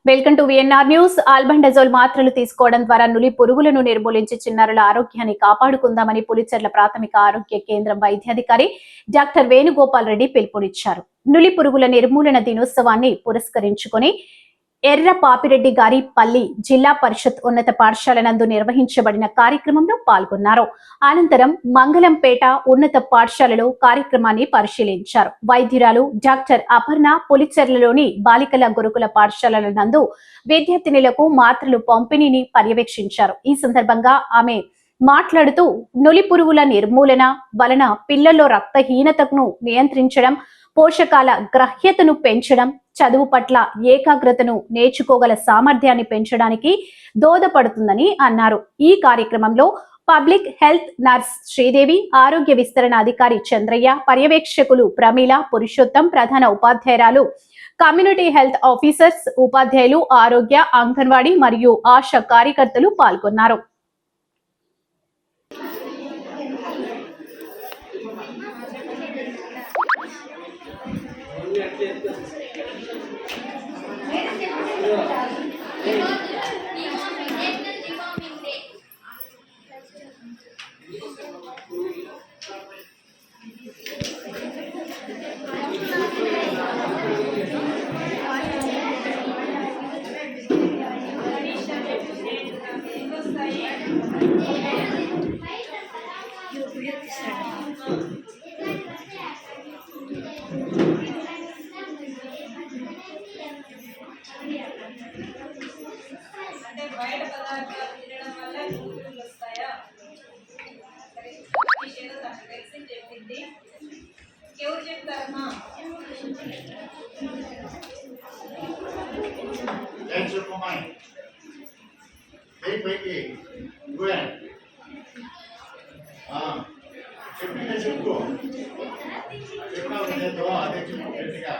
Welcome to VNR news. Albendazole మాత్రలు తీసుకోవడం ద్వారా నులి పురుగులను నిర్మూలించి చిన్నారుల ఆరోగ్యాన్ని కాపాడుకుందామని పులిచెర్ల ప్రాథమిక ఆరోగ్య కేంద్రం వైద్యాధికారి డాక్టర్ వేణుగోపాల్ రెడ్డి పిలుపునిచ్చారు. నులి పురుగుల నిర్మూలన దినోత్సవాన్ని పురస్కరించుకొని ఎర్రపాపిరెడ్డి గారి పల్లి జిల్లా పరిషత్ ఉన్నత పాఠశాల నందు నిర్వహించబడిన కార్యక్రమంలో పాల్గొన్నారు. అనంతరం మంగళంపేట ఉన్నత పాఠశాలలో కార్యక్రమాన్ని పరిశీలించారు. వైద్యురాలు డాక్టర్ అపర్ణ పులిచెర్లలోని బాలికల గురుకుల పాఠశాలల నందు విద్యార్థినులకు మాత్రలు పంపిణీని పర్యవేక్షించారు. ఈ సందర్భంగా ఆమె మాట్లాడుతూ నులి పురుగుల నిర్మూలన వలన పిల్లల్లో రక్తహీనతను నియంత్రించడం, పోషకాల గ్రహ్యతను పెంచడం, చదువు పట్ల ఏకాగ్రతను నేర్చుకోగల సామర్థ్యాన్ని పెంచడానికి దోహదపడుతుందని అన్నారు. ఈ కార్యక్రమంలో పబ్లిక్ హెల్త్ నర్స్ శ్రీదేవి, ఆరోగ్య విస్తరణ అధికారి చంద్రయ్య, పర్యవేక్షకులు ప్రమీల, పురుషోత్తం, ప్రధాన ఉపాధ్యాయురాలు, కమ్యూనిటీ హెల్త్ ఆఫీసర్స్, ఉపాధ్యాయులు, ఆరోగ్య, అంగన్వాడీ మరియు ఆశా కార్యకర్తలు పాల్గొన్నారు. బయట పదార్థాలు తినడం వల్ల పురుగులు వస్తాయా? చెప్పింది ఎవరు చెప్తారమ్మా? చెప్పు చెప్పినా అదే చెప్పు గట్టిగా